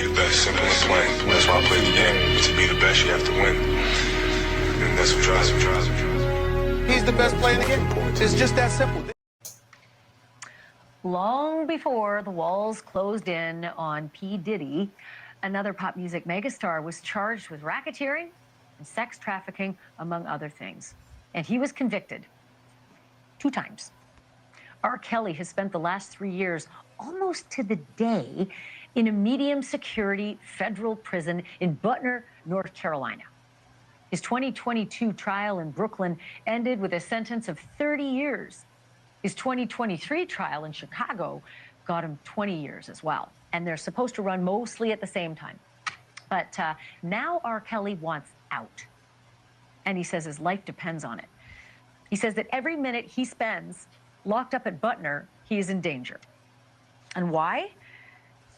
be the best. Simple and plain. That's why I play the game. To be the best, you have to win. And that's what drives me. He's the best player in the game. It's just that simple. Long before the walls closed in on P. Diddy, another pop music megastar was charged with racketeering and sex trafficking, among other things. And he was convicted 2 times. R. Kelly has spent the last 3 years, almost to the day, in a medium security federal prison in Butner, North Carolina. His 2022 trial in Brooklyn ended with a sentence of 30 years. His 2023 trial in Chicago got him 20 years as well. And they're supposed to run mostly at the same time. But now R. Kelly wants out. And he says his life depends on it. He says that every minute he spends locked up at Butner, he is in danger. And why?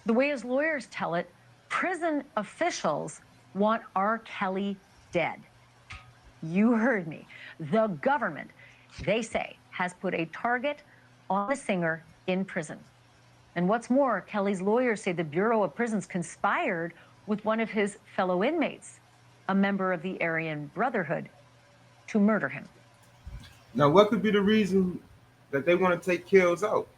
The way his lawyers tell it, prison officials want R. Kelly dead. You heard me. The government, they say, has put a target on the singer in prison. And what's more, Kelly's lawyers say the Bureau of Prisons conspired with one of his fellow inmates, a member of the Aryan Brotherhood, to murder him. Now, what could be the reason that they want to take Kells out?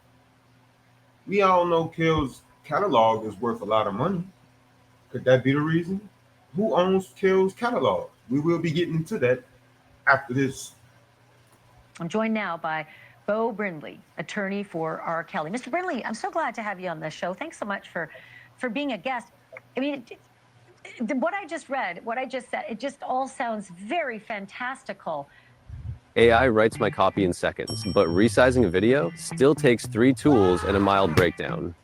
We all know Kells' catalog is worth a lot of money. Could that be the reason? Who owns Kells' catalog? We will be getting into that after this. I'm joined now by Beau Brindley, attorney for R. Kelly. Mr. Brindley, I'm so glad to have you on this show. Thanks so much for being a guest. I mean, what I just read, what I just said, it just all sounds very fantastical. AI writes my copy in seconds, but resizing a video still takes 3 tools and a mild breakdown.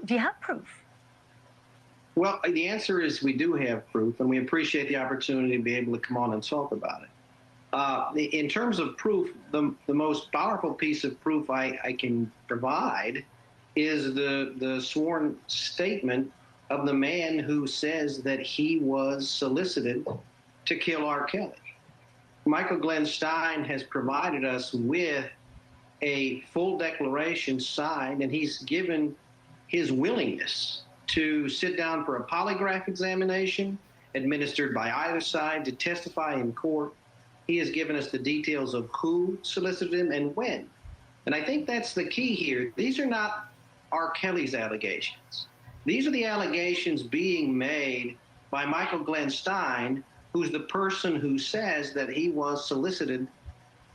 Do you have proof? Well, the answer is we do have proof, and we appreciate the opportunity to be able to come on and talk about it. In terms of proof, the most powerful piece of proof I can provide is the sworn statement of the man who says that he was solicited to kill R. Kelly. Michael Glenn Stein has provided us with a full declaration signed, and he's given his willingness to sit down for a polygraph examination administered by either side to testify in court. He has given us the details of who solicited him and when. And I think that's the key here. These are not R. Kelly's allegations. These are the allegations being made by Michael Glenn Stein, who's the person who says that he was solicited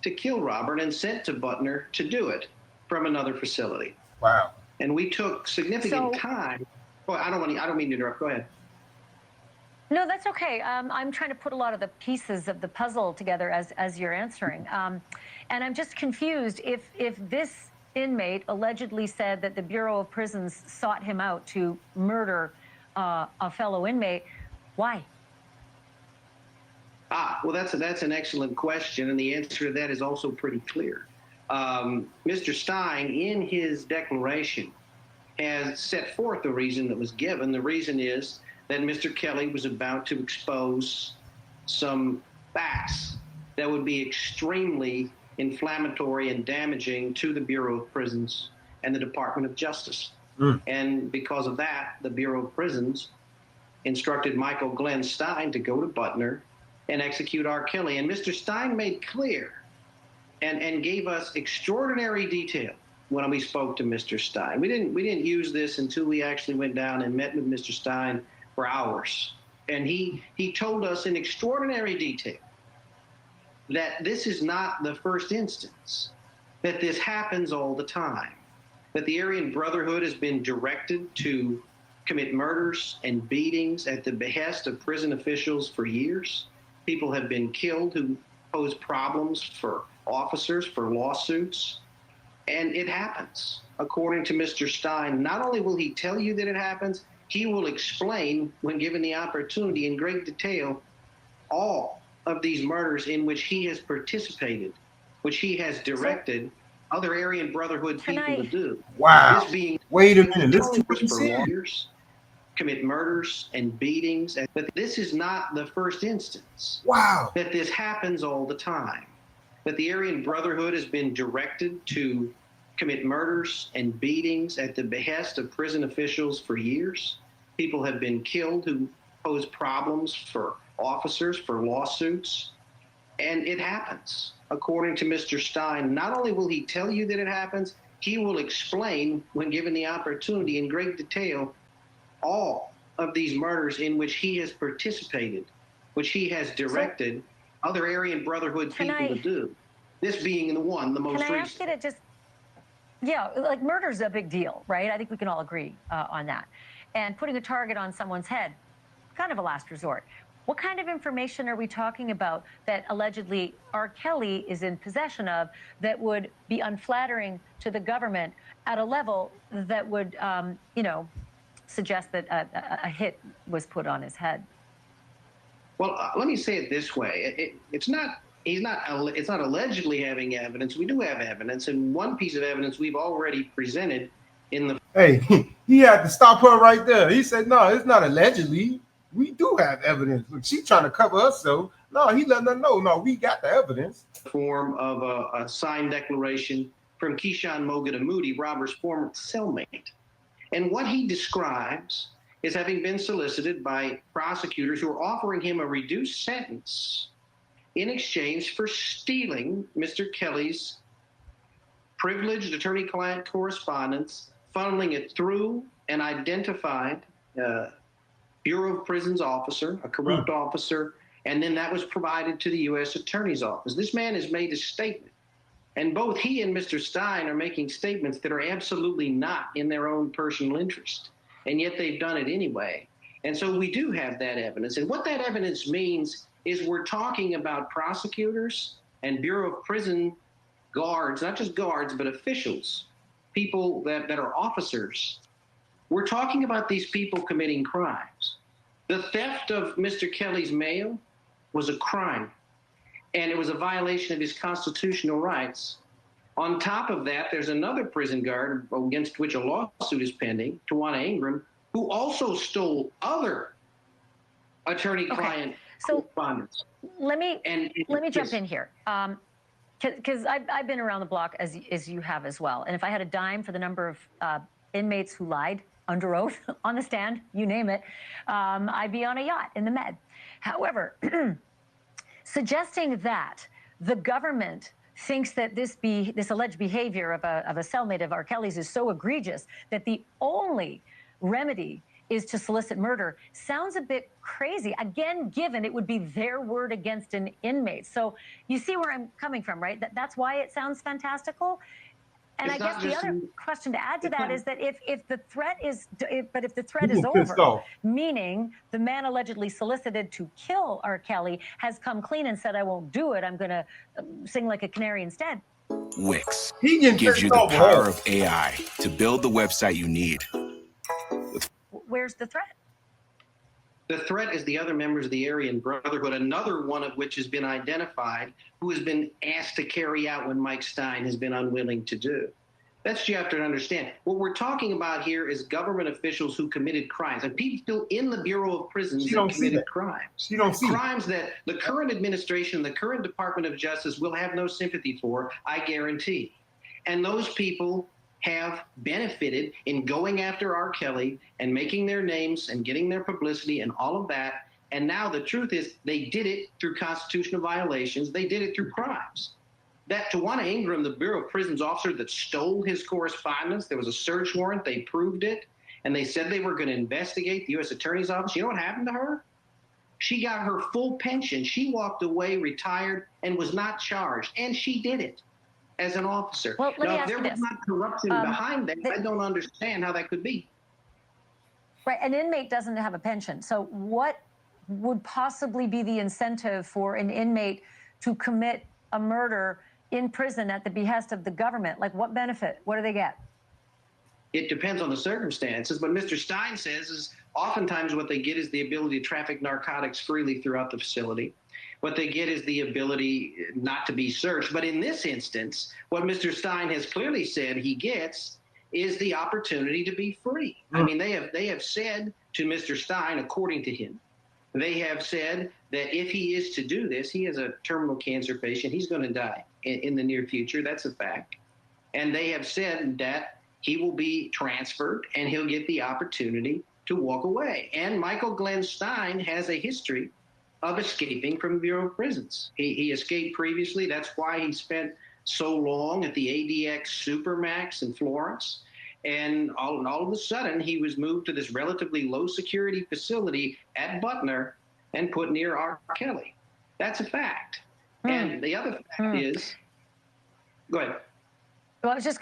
to kill Robert and sent to Butner to do it from another facility. Wow. And we took significant time. Well, I don't mean to interrupt. Go ahead. No, that's okay. I'm trying to put a lot of the pieces of the puzzle together as you're answering. And I'm just confused if this inmate allegedly said that the Bureau of Prisons sought him out to murder a fellow inmate, why? Well, that's an excellent question, and the answer to that is also pretty clear. Mr. Stein, in his declaration, has set forth the reason that was given. The reason is that Mr. Kelly was about to expose some facts that would be extremely inflammatory and damaging to the Bureau of Prisons and the Department of Justice. And because of that, the Bureau of Prisons instructed Michael Glenn Stein to go to Butner and execute R. Kelly. And Mr. Stein made clear and gave us extraordinary detail when we spoke to Mr. Stein. We didn't use this until we actually went down and met with Mr. Stein for hours. And he told us in extraordinary detail that this is not the first instance, that this happens all the time, that the Aryan Brotherhood has been directed to commit murders and beatings at the behest of prison officials for years. People have been killed who pose problems for officers, for lawsuits, and it happens. According to Mr. Stein, not only will he tell you that it happens, he will explain, when given the opportunity in great detail, all of these murders in which he has participated, which he has directed other Aryan Brotherhood people to do. Wow. This being Wait a minute. Listen to what he for said. lawyers, commit murders and beatings. But this is not the first instance. Wow. That this happens all the time. That the Aryan Brotherhood has been directed to commit murders and beatings at the behest of prison officials for years. People have been killed who pose problems for officers, for lawsuits. And it happens. According to Mr. Stein, not only will he tell you that it happens, he will explain, when given the opportunity in great detail, all of these murders in which he has participated, which he has directed other Aryan Brotherhood people to do. This being the one, the most recent. Can I ask you to just, yeah, like murder's a big deal, right? I think we can all agree on that. And putting a target on someone's head, kind of a last resort. What kind of information are we talking about that allegedly R. Kelly is in possession of that would be unflattering to the government at a level that would, you know, suggest that a hit was put on his head? Well, let me say it this way. It's not allegedly having evidence. We do have evidence, and one piece of evidence we've already presented in the... Hey, he had to stop her right there. He said, no, it's not allegedly. We do have evidence. Look, she's trying to cover us, so no, he letting her know, no, we got the evidence. Form of a signed declaration from Keyshawn Mogadamudi, Robert's former cellmate. And what he describes is having been solicited by prosecutors who are offering him a reduced sentence in exchange for stealing Mr. Kelly's privileged attorney-client correspondence, funneling it through an identified Bureau of Prisons officer, a corrupt officer, and then that was provided to the U.S. Attorney's Office. This man has made a statement, and both he and Mr. Stein are making statements that are absolutely not in their own personal interest, and yet they've done it anyway. And so we do have that evidence, and what that evidence means is we're talking about prosecutors and Bureau of Prison guards, not just guards, but officials, people that are officers. We're talking about these people committing crimes. The theft of Mr. Kelly's mail was a crime, and it was a violation of his constitutional rights. On top of that, there's another prison guard against which a lawsuit is pending, Tawana Ingram, who also stole other attorney-client correspondence. Let me jump in here. Because I've been around the block as you have as well. And if I had a dime for the number of inmates who lied under oath, on the stand, you name it, I'd be on a yacht in the Med. However, suggesting that the government thinks that this alleged behavior of a cellmate of R. Kelly's is so egregious that the only remedy is to solicit murder sounds a bit crazy. Again, given it would be their word against an inmate. So you see where I'm coming from, right? That's why it sounds fantastical. And I guess the other question to add to that is that if the threat is over, meaning the man allegedly solicited to kill R. Kelly has come clean and said, I won't do it, I'm going to sing like a canary instead. Wix gives you the power of AI to build the website you need. Where's the threat? The threat is the other members of the Aryan Brotherhood, another one of which has been identified, who has been asked to carry out what Mike Stein has been unwilling to do. That's what you have to understand. What we're talking about here is government officials who committed crimes, and people in the Bureau of Prisons that committed crimes. Crimes that the current administration, the current Department of Justice will have no sympathy for, I guarantee. And those people have benefited in going after R. Kelly and making their names and getting their publicity and all of that. And now the truth is they did it through constitutional violations. They did it through crimes. That Tawana Ingram, the Bureau of Prisons officer that stole his correspondence, there was a search warrant, they proved it, and they said they were going to investigate the U.S. Attorney's Office. You know what happened to her? She got her full pension. She walked away, retired, and was not charged. And she did it as an officer. Well, now, if there was not corruption behind that, I don't understand how that could be. Right, an inmate doesn't have a pension. So what would possibly be the incentive for an inmate to commit a murder in prison at the behest of the government? Like, what benefit? What do they get? It depends on the circumstances. But Mr. Stein says is oftentimes what they get is the ability to traffic narcotics freely throughout the facility. What they get is the ability not to be searched. But in this instance, what Mr. Stein has clearly said he gets is the opportunity to be free. I mean, they have said to Mr. Stein, according to him, they have said that if he is to do this, he is a terminal cancer patient. He's going to die in the near future. That's a fact. And they have said that he will be transferred and he'll get the opportunity to walk away. And Michael Glenn Stein has a history of escaping from Bureau of Prisons. He escaped previously. That's why he spent so long at the ADX Supermax in Florence. And all of a sudden, he was moved to this relatively low security facility at Butner and put near R. Kelly. That's a fact. And the other fact is, go ahead. Well, I was just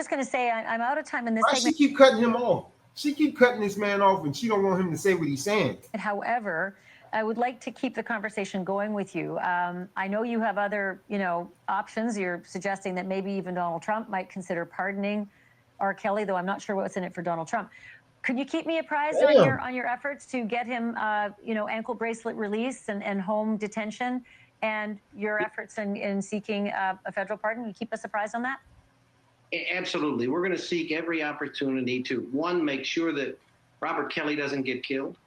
going to say I'm out of time in this Why segment. She keep cutting him off? She keep cutting this man off, and she don't want him to say what he's saying. However, I would like to keep the conversation going with you. I know you have other, options. You're suggesting that maybe even Donald Trump might consider pardoning R. Kelly, though I'm not sure what's in it for Donald Trump. Could you keep me apprised on your efforts to get him, ankle bracelet release and home detention, and your efforts in seeking a federal pardon? You keep us apprised on that? Absolutely. We're going to seek every opportunity to, one, make sure that Robert Kelly doesn't get killed,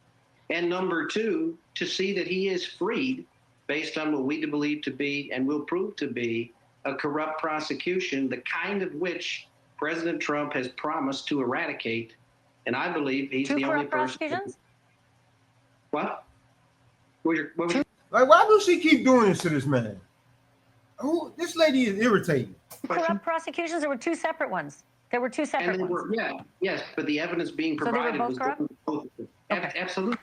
and number two, to see that he is freed based on what we believe to be and will prove to be a corrupt prosecution, the kind of which President Trump has promised to eradicate. And I believe he's the only person. Prosecutions? What? What was your... Like, why does she keep doing this to this man? This lady is irritating. Corrupt prosecutions? There were two separate ones. There were two separate ones. Yes, but the evidence being provided was both of them. Okay. Absolutely.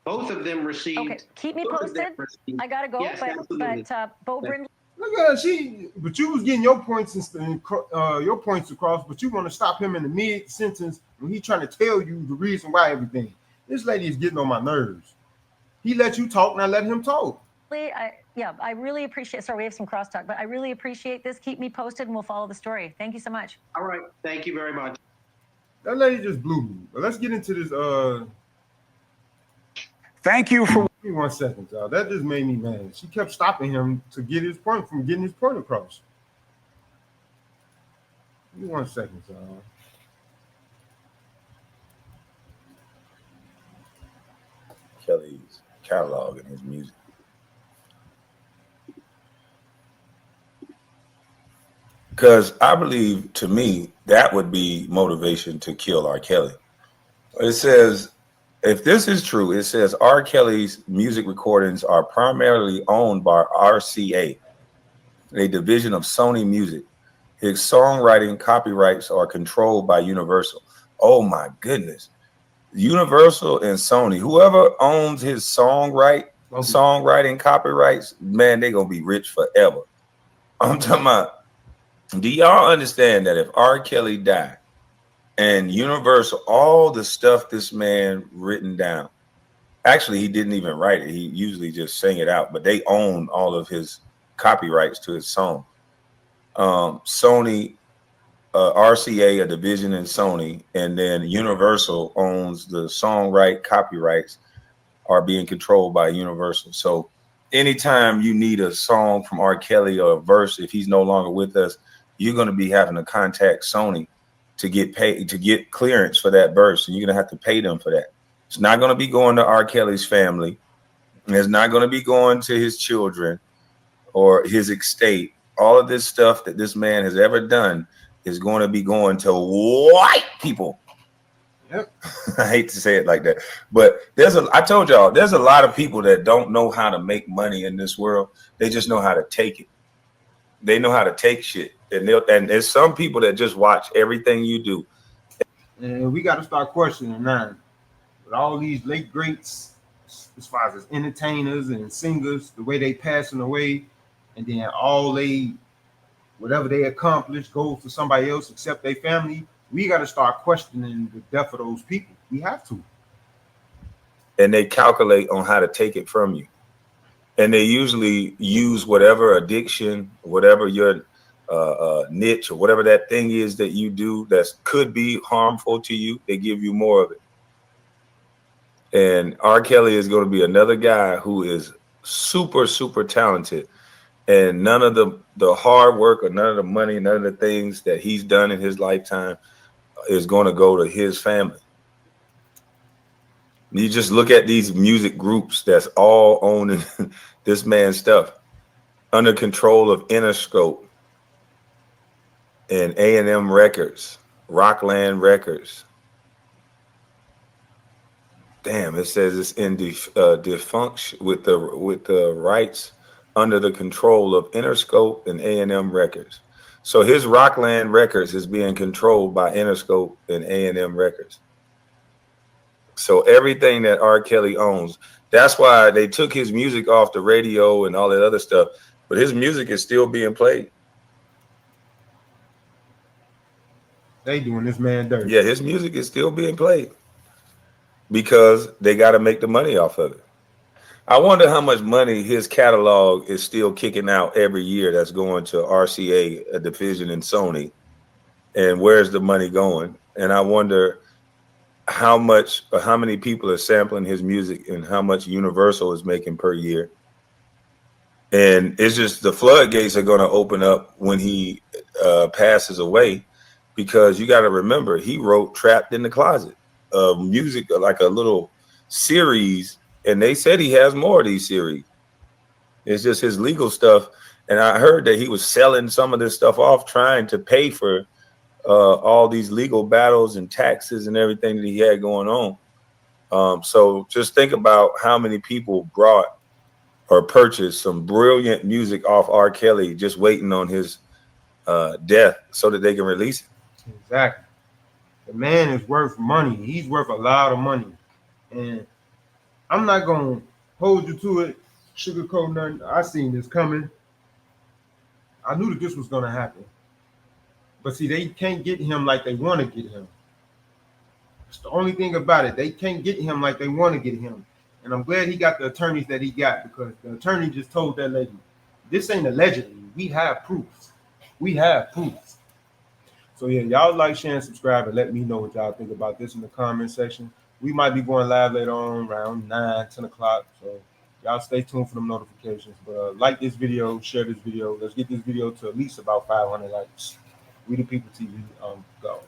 Both of them received. Okay, keep me posted. I gotta go, yes, but Bo Brindley. Look at her, but you was getting your points across, but you want to stop him in the mid sentence when he's trying to tell you the reason why everything. This lady is getting on my nerves. He let you talk, now let him talk. I really appreciate. Sorry, we have some crosstalk, but I really appreciate this. Keep me posted, and we'll follow the story. Thank you so much. All right, thank you very much. That lady just blew me. But let's get into this. Thank you for. Give me 1 second, y'all. That just made me mad. She kept stopping him to get his point across. Give me 1 second, y'all. Kelly's catalog and his music. Because I believe, to me, that would be motivation to kill R. Kelly. It says, if this is true, it says R. Kelly's music recordings are primarily owned by RCA, a division of Sony Music. His songwriting copyrights are controlled by Universal. Oh my goodness. Universal and Sony, whoever owns his songwriting copyrights, man, they're going to be rich forever. I'm talking about, do y'all understand that if R. Kelly died and Universal, all the stuff this man written down, actually, he didn't even write it. He usually just sang it out, but they own all of his copyrights to his song. Sony, RCA, a division in Sony, and then Universal owns the songwrite copyrights are being controlled by Universal. So anytime you need a song from R. Kelly or a verse, if he's no longer with us, you're going to be having to contact Sony to get paid, to get clearance for that verse, and you're going to have to pay them for that. It's not going to be going to R. Kelly's family, and it's not going to be going to his children or his estate. All of this stuff that this man has ever done is going to be going to white people. Yep. I hate to say it like that, but I told y'all, there's a lot of people that don't know how to make money in this world. They just know how to take it. They know how to take shit. And there's some people that just watch everything you do. And we got to start questioning now. With all these late greats, as far as entertainers and singers, the way they passing away, and then whatever they accomplish goes to somebody else except their family, we got to start questioning the death of those people. We have to. And they calculate on how to take it from you. And they usually use whatever addiction, whatever your niche or whatever that thing is that you do that could be harmful to you, they give you more of it. And R. Kelly is going to be another guy who is super, super talented. And none of the hard work or none of the money, none of the things that he's done in his lifetime is going to go to his family. You just look at these music groups that's all owning this man's stuff under control of Interscope and A&M Records, Rockland Records. damn, it says it's in defunction with the rights under the control of Interscope and A&M Records. So his Rockland Records is being controlled by Interscope and A&M Records. So everything that R. Kelly owns, that's why they took his music off the radio and all that other stuff. But his music is still being played. They doing this man dirty. Yeah, his music is still being played because they got to make the money off of it. I wonder how much money his catalog is still kicking out every year that's going to RCA, a division in Sony, and where's the money going? And I wonder how many people are sampling his music and how much Universal is making per year. And it's just the floodgates are going to open up when he passes away, because you got to remember he wrote Trapped in the Closet, music, like a little series. And they said he has more of these series. It's just his legal stuff. And I heard that he was selling some of this stuff off, trying to pay for all these legal battles and taxes and everything that he had going on. So just think about how many people brought or purchased some brilliant music off R. Kelly, just waiting on his death so that they can release it. Exactly. The man is worth money. He's worth a lot of money. And I'm not going to hold you to it, sugarcoat nothing. I seen this coming. I knew that this was going to happen. But see, they can't get him like they want to get him. It's the only thing about it. They can't get him like they want to get him. And I'm glad he got the attorneys that he got, because the attorney just told that lady, this ain't allegedly. We have proofs. We have proofs. So yeah, y'all like, share, and subscribe, and let me know what y'all think about this in the comment section. We might be going live later on around 9, 10 o'clock. So y'all stay tuned for them notifications. But like this video, share this video. Let's get this video to at least about 500 likes. We the People TV, go.